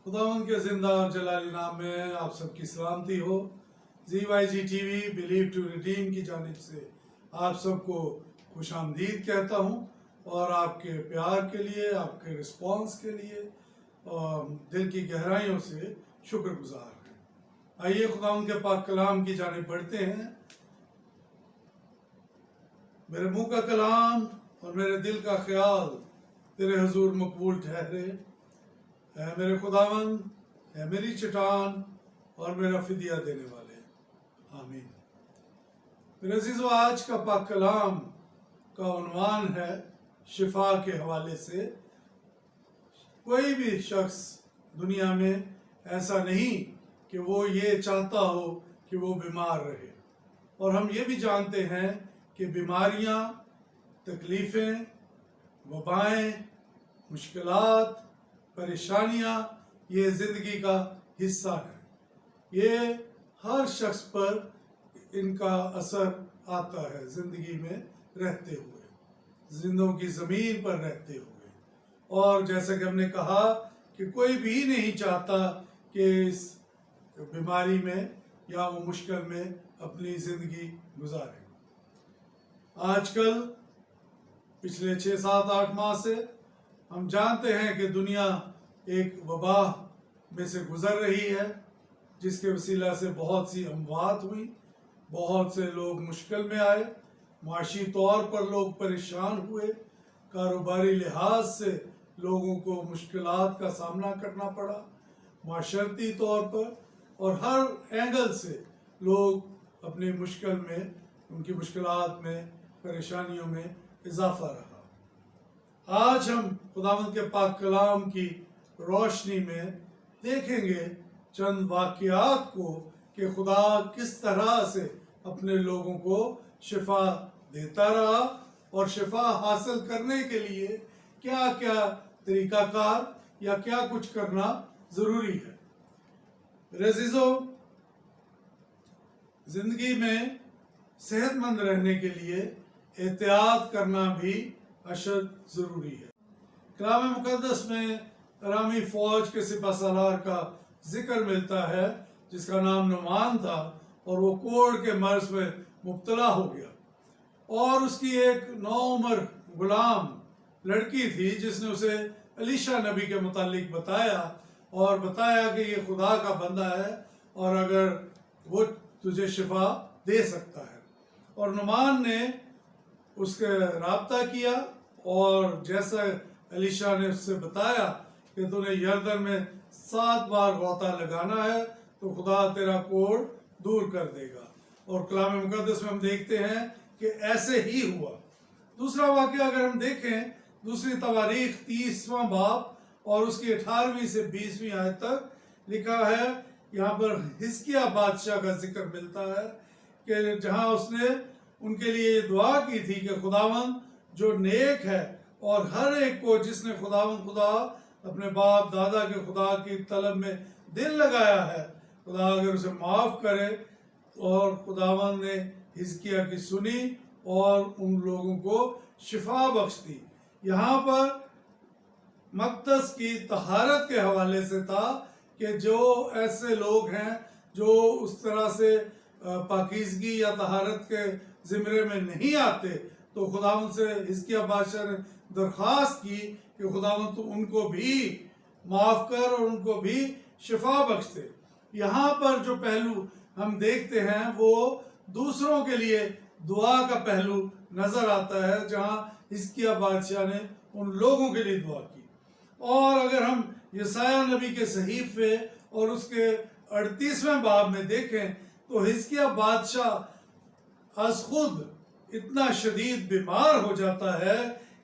खुदावंद के जिंदा और जलाली नाम में आप सबकी सलामती हो। ZYG TV believe to redeem की जानिब से आप सबको खुश आमदीद कहता हूँ और आपके प्यार के लिए, आपके रिस्पांस के लिए दिल की गहराइयों से शुक्रगुजार हैं। आइए खुदावंद के पाक कलाम की जानिब बढ़ते हैं। मेरे मुंह का कलाम और मेरे दिल का ख्याल तेरे हुजूर मकबूल ठहरे। है मेरे खुदावंद, है मेरी चट्टान और मेरा फिदिया देने वाले। आमीन। मेरे अजीज़ों, आज का पाक कलाम का उन्वान है शिफा के हवाले से। कोई भी शख्स दुनिया में ऐसा नहीं कि वो ये चाहता हो कि वो बीमार रहे, और हम ये भी जानते हैं कि बीमारियां, तकलीफ़ें, वबाएं, मुश्किलात, परेशानियां ये ज़िंदगी का हिस्सा है। ये हर शख्स पर इनका असर आता है ज़िंदगी में रहते हुए, जिंदों की ज़मीन पर रहते हुए। और जैसा कि हमने कहा कि कोई भी नहीं चाहता कि इस बीमारी में या वो मुश्किल में अपनी ज़िंदगी गुजारे। आजकल पिछले 6-7-8 माह से हम जानते हैं कि दुनिया एक वबा में से गुजर रही है, जिसके वसीला से बहुत सी अमवात हुई, बहुत से लोग मुश्किल में आए, माशी तौर पर लोग परेशान हुए, कारोबारी लिहाज से लोगों को मुश्किलात का सामना करना पड़ा, माशरती तौर पर और हर एंगल से लोग अपनी मुश्किल में, उनकी मुश्किलात में, परेशानियों में इजाफा रहा। आज हम खुदावंद के पाक कलाम की रोशनी में देखेंगे चंद वाक़यात को कि खुदा किस तरह से अपने लोगों को शिफा देता रहा और शिफा हासिल करने के लिए क्या क्या तरीक़ाकार या क्या कुछ करना ज़रूरी है। मेरे अज़ीज़ों, ज़िंदगी में सेहतमंद रहने के लिए एहतियात करना भी अशद ज़रूरी है। कलाम मुक़द्दस में अरामी फ़ौज के सिपहसालार का जिक्र मिलता है जिसका नाम नुमान था, और वो कोढ़ के मर्ज में मुब्तला हो गया। और उसकी एक नौउम्र गुलाम लड़की थी जिसने उसे अलीशा नबी के मुतालिक बताया और बताया कि ये खुदा का बंदा है और अगर वो तुझे शिफा दे सकता है। और नुमान ने उसके राब्ता किया और जैसा अलीशा ने उससे बताया कि तूने यरदन में 7 बार गोता लगाना है तो खुदा तेरा कोढ़ दूर कर देगा। और कलाम मुक़द्दस में हम देखते हैं कि ऐसे ही हुआ। दूसरा वाक़या अगर हम देखें, दूसरी तवारीख 30वां बाब और उसकी 18वीं से 20वीं आयत तक लिखा है। यहाँ पर हिजकिय्याह बादशाह का जिक्र मिलता है कि जहाँ उसने उनके लिए ये दुआ की थी कि खुदावंद जो नेक है और हर एक को जिसने खुदा अपने बाप दादा के खुदा की तलब में दिल लगाया है, खुदा अगर उसे माफ़ करे। और खुदावंद ने हिजकिय्याह की सुनी और उन लोगों को शिफा बख्श दी। यहाँ पर मक़दस की तहारत के हवाले से था कि जो ऐसे लोग हैं जो उस तरह से पाकीज़गी या तहारत के ज़िम्रे में नहीं आते, तो खुदावंद से हिजकिय्याह बादशाह ने दरख्वास्त की कि खुदावंद तो उनको भी माफ़ कर और उनको भी शिफा बख्श दे। यहाँ पर जो पहलू हम देखते हैं वो दूसरों के लिए दुआ का पहलू नज़र आता है, जहाँ हिजकिय्याह बादशाह ने उन लोगों के लिए दुआ की। और अगर हम यशायाह नबी के सहीफे और उसके 38वें बाब में देखें तो हिजकिय्याह बादशाह अज खुद इतना शदीद बीमार हो जाता है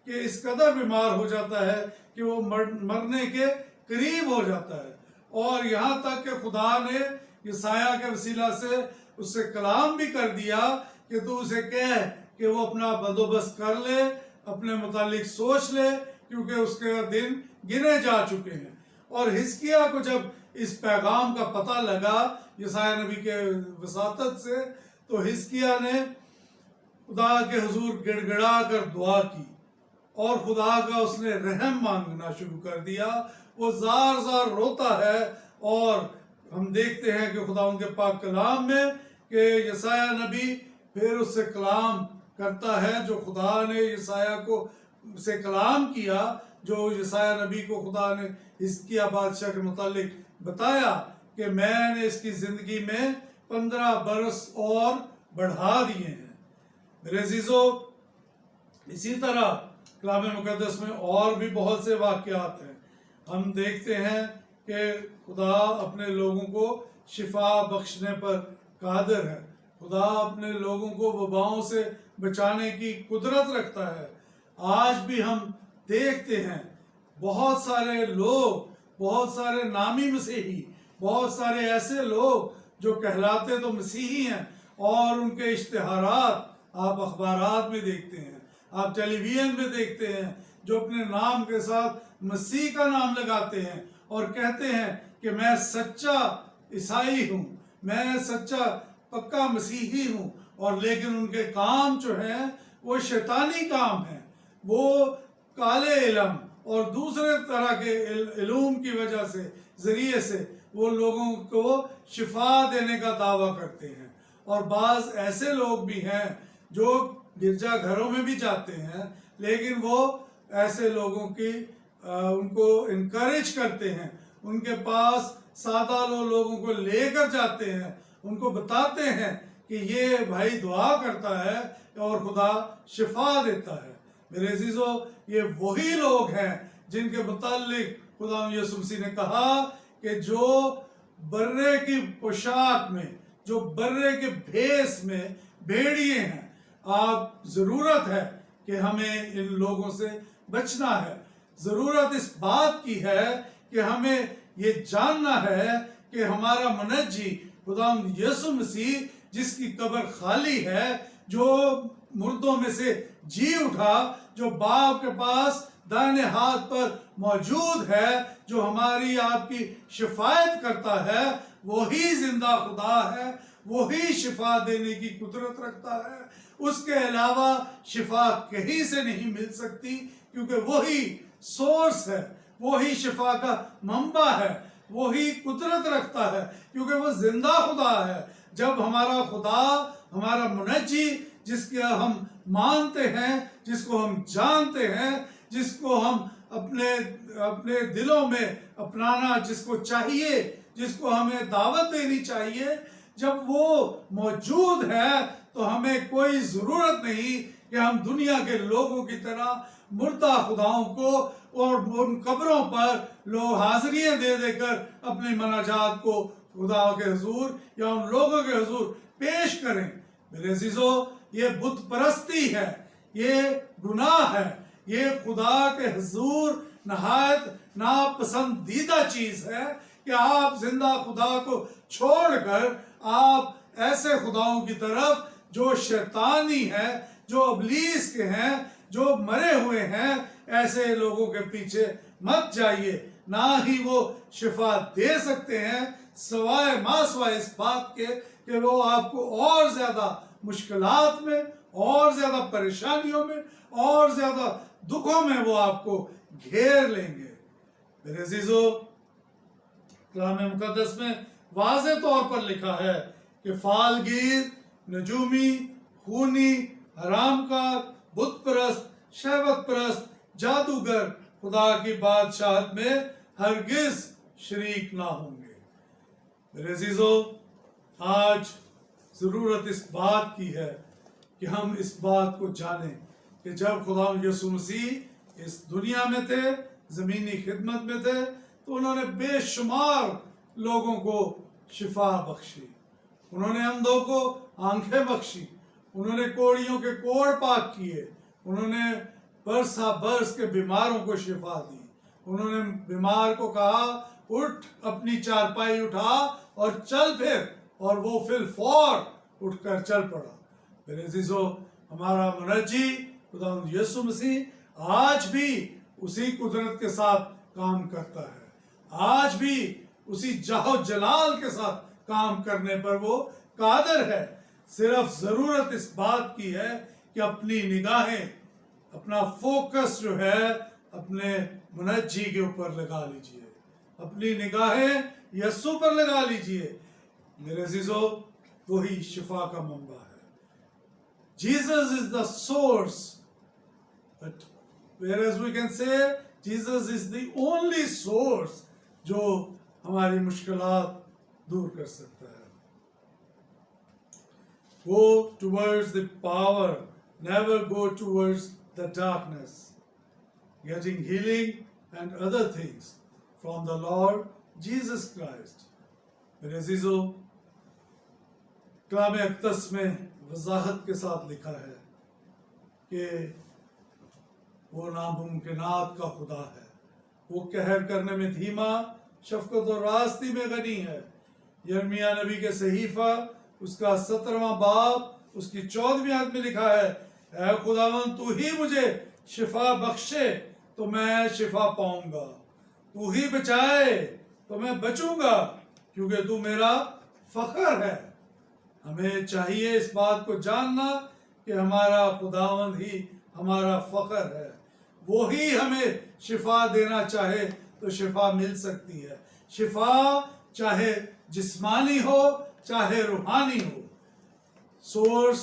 कि इस कदर बीमार हो जाता है कि वो मरने के करीब हो जाता है। और यहाँ तक कि खुदा ने यशायाह के वसीला से उससे कलाम भी कर दिया कि तू उसे कह कि वो अपना बंदोबस्त कर ले, अपने मुतालिक सोच ले, क्योंकि उसके दिन गिने जा चुके हैं। और हिजकिय्याह को जब इस पैगाम का पता लगा यशायाह नबी के वसातत से, तो हिजकिय्याह ने खुदा के हुजूर गिड़गिड़ा कर दुआ की اور خدا کا اس نے رحم مانگنا شروع کر دیا. وہ زار زار روتا ہے اور ہم دیکھتے ہیں کہ خدا ان کے پاک کلام میں کہ یسایہ نبی پھر اس سے کلام کرتا ہے جو خدا نے یسایہ کو سے کلام کیا، جو یسایہ نبی کو خدا نے حزقیہ بادشاہ کے متعلق بتایا کہ میں نے اس کی زندگی میں 15 برس اور بڑھا دیے ہیں. میرے عزیزو، اسی طرح کلام مقدس میں اور بھی بہت سے واقعات ہیں. ہم دیکھتے ہیں کہ خدا اپنے لوگوں کو شفا بخشنے پر قادر ہے. خدا اپنے لوگوں کو وباؤں سے بچانے کی قدرت رکھتا ہے. آج بھی ہم دیکھتے ہیں بہت سارے لوگ، بہت سارے نامی مسیحی، بہت سارے ایسے لوگ جو کہلاتے تو مسیحی ہیں اور ان کے اشتہارات آپ اخبارات میں دیکھتے ہیں، آپ ٹیلی ویژن میں دیکھتے ہیں، جو اپنے نام کے ساتھ مسیح کا نام لگاتے ہیں اور کہتے ہیں کہ میں سچا عیسائی ہوں، میں سچا پکا مسیحی ہوں، اور لیکن ان کے کام جو ہیں وہ شیطانی کام ہیں. وہ کالے علم اور دوسرے طرح کے علوم کی وجہ سے، ذریعے سے وہ لوگوں کو شفا دینے کا دعویٰ کرتے ہیں. اور بعض ایسے لوگ بھی ہیں جو گرجا گھروں میں بھی جاتے ہیں، لیکن وہ ایسے لوگوں کی ان کو انکریج کرتے ہیں، ان کے پاس سادہ لوگوں کو لے کر جاتے ہیں، ان کو بتاتے ہیں کہ یہ بھائی دعا کرتا ہے اور خدا شفا دیتا ہے. میرے عزیزو، یہ وہی لوگ ہیں جن کے متعلق خدا یسوع مسیح نے کہا کہ جو برے کی پوشاک میں، جو برے کے بھیس میں بھیڑیے ہیں. آپ ضرورت ہے کہ ہمیں ان لوگوں سے بچنا ہے. ضرورت اس بات کی ہے کہ ہمیں یہ جاننا ہے کہ ہمارا منجی خدا یسوع مسیح، جس کی قبر خالی ہے، جو مردوں میں سے جی اٹھا، جو باپ کے پاس دائیں ہاتھ پر موجود ہے، جو ہماری آپ کی شفاعت کرتا ہے، وہی زندہ خدا ہے، وہی شفا دینے کی قدرت رکھتا ہے. اس کے علاوہ شفا کہیں سے نہیں مل سکتی، کیونکہ وہی سورس ہے، وہی شفا کا منبع ہے، وہی قدرت رکھتا ہے، کیونکہ وہ زندہ خدا ہے. جب ہمارا خدا، ہمارا منجی، جس کے ہم مانتے ہیں، جس کو ہم جانتے ہیں، جس کو ہم اپنے دلوں میں اپنانا جس کو چاہیے، جس کو ہمیں دعوت دینی چاہیے، جب وہ موجود ہے تو ہمیں کوئی ضرورت نہیں کہ ہم دنیا کے لوگوں کی طرح مردہ خداؤں کو اور ان قبروں پر لوگ حاضریاں دے دے کر اپنی مناجات کو خدا کے حضور یا ان لوگوں کے حضور پیش کریں. میرے عزیزو، یہ بت پرستی ہے، یہ گناہ ہے، یہ خدا کے حضور نہایت ناپسندیدہ چیز ہے کہ آپ زندہ خدا کو چھوڑ کر آپ ایسے خداؤں کی طرف جو شیطانی ہے، جو ابلیس کے ہیں، جو مرے ہوئے ہیں، ایسے لوگوں کے پیچھے مت جائیے. نہ ہی وہ شفا دے سکتے ہیں سوائے اس بات کے کہ وہ آپ کو اور زیادہ مشکلات میں، اور زیادہ پریشانیوں میں، اور زیادہ دکھوں میں وہ آپ کو گھیر لیں گے. میرے عزیزو، کلام مقدس میں واضح طور پر لکھا ہے کہ فالگیر، نجومی، خونی، حرام کار، بت پرست، شہوت پرست، جادوگر خدا کی بادشاہت میں ہرگز شریک نہ ہوں گے. میرے عزیزو، آج ضرورت اس بات کی ہے کہ ہم اس بات کو جانیں کہ جب خدا یسوع مسیح اس دنیا میں تھے، زمینی خدمت میں تھے، تو انہوں نے بے شمار لوگوں کو شفا بخشی. انہوں نے اندھوں کو آنکھیں بخشی، انہوں نے کوڑیوں کے کوڑ پاک کیے، انہوں نے برسا برس کے بیماروں کو شفا دی. انہوں نے بیمار کو کہا اٹھ، اپنی چارپائی اٹھا اور چل پھر، اور وہ فی الفور اٹھ کر چل پڑا. میرے عزیزو، ہمارا منجی خدا یسوع مسیح آج بھی اسی قدرت کے ساتھ کام کرتا ہے، آج بھی اسی جاہ جلال کے ساتھ کام کرنے پر وہ قادر ہے. صرف ضرورت اس بات کی ہے کہ اپنی نگاہیں अपना फोकस जो है अपने मुनज्जी के ऊपर लगा लीजिए, अपनी निगाहें यस्सु पर लगा लीजिए। मेरे अजीजों, वही शिफा का मंबा है। Jesus is the source, but whereas we can say Jesus is the only source जो हमारी मुश्किलात दूर कर सकता है। Go towards the power, never go towards the darkness. Getting healing and other things from the Lord Jesus Christ. मेरे अजीजों, कलाम अक़दस में वजाहत के साथ लिखा है कि वो नामुमकिनात का खुदा है, वो कहर करने में धीमा, शफकत और रास्ती में गनी है। यर्मिया नबी के सहीफा उसका 17वां बाब उसकी 14वीं आयत में लिखा है, ऐ खुदावन तू ही मुझे शिफा बख्शे तो मैं शिफा पाऊंगा, तू ही बचाए तो मैं बचूंगा, क्योंकि तू मेरा फखर है। हमें चाहिए इस बात को जानना कि हमारा खुदावंद ही हमारा फखर है। वो ही हमें शिफा देना चाहे तो शिफा मिल सकती है। शिफा चाहे जिस्मानी हो चाहे रूहानी हो। सोर्स,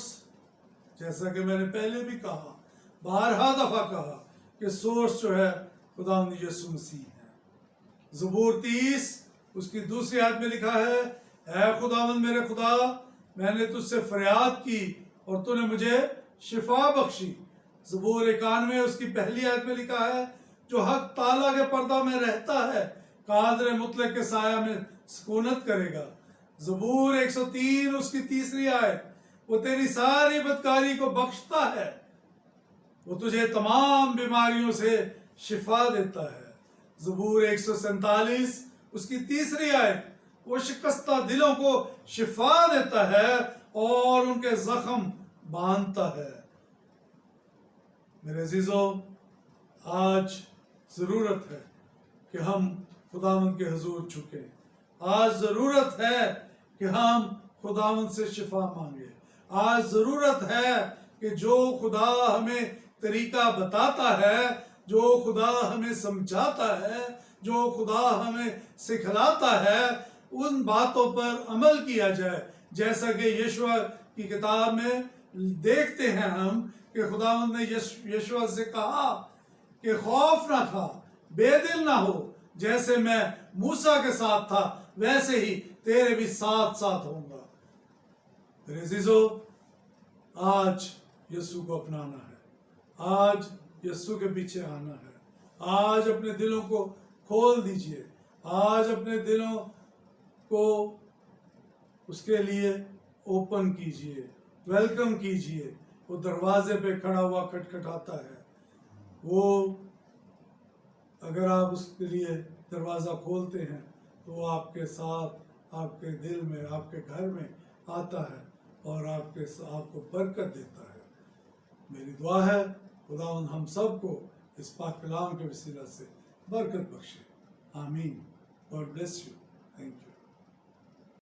जैसा कि मैंने पहले भी कहा, 12 दफा कहा कि सोर्स जो है खुदावंद यीशु मसीह है। ज़बूर 30 उसकी दूसरी आयत में लिखा है, ऐ खुदावंद मेरे खुदा, मैंने तुझसे फरियाद की और तूने मुझे शिफा बख्शी। ज़बूर 91 उसकी पहली आयत में लिखा है, जो हक ताला के पर्दा में रहता है कादर मुतलक के साया में सुकूनत करेगा। ज़बूर 103 उसकी तीसरी आयत, वो तेरी सारी बदकारी को बख्शता है, वो तुझे तमाम बीमारियों से शिफा देता है। ज़बूर 147 उसकी तीसरी आयत, वो शिकस्ता दिलों को शिफा देता है और उनके जख्म बांधता है। मेरे अजीजों, आज ज़रूरत है कि हम खुदावंद के हुजूर झुके। आज ज़रूरत है कि हम खुदावंद से शिफा मांगे। आज ज़रूरत है कि जो खुदा हमें तरीका बताता है, जो खुदा हमें समझाता है, जो खुदा हमें सिखलाता है, उन बातों पर अमल किया जाए। जैसा कि यशुआ की किताब में देखते हैं हम कि खुदावंद ने यशुआ से कहा कि खौफ ना खा, बेदिल ना हो, जैसे मैं मूसा के साथ था वैसे ही तेरे भी साथ साथ होऊंगा। मेरे अजीजों, आज यीशु को अपनाना है, आज यीशु के पीछे आना है। आज अपने दिलों को खोल दीजिए, आज अपने दिलों को उसके लिए ओपन कीजिए, वेलकम कीजिए। वो दरवाजे पे खड़ा हुआ खटखटाता है। वो अगर आप उसके लिए दरवाज़ा खोलते हैं तो वो आपके साथ, आपके दिल में, आपके घर में आता है और आपको बरकत देता है। मेरी दुआ है खुदावंद हम सबको इस पाक कलाम के वसीला से बरकत बख्शे। आमीन। God bless you. Thank you.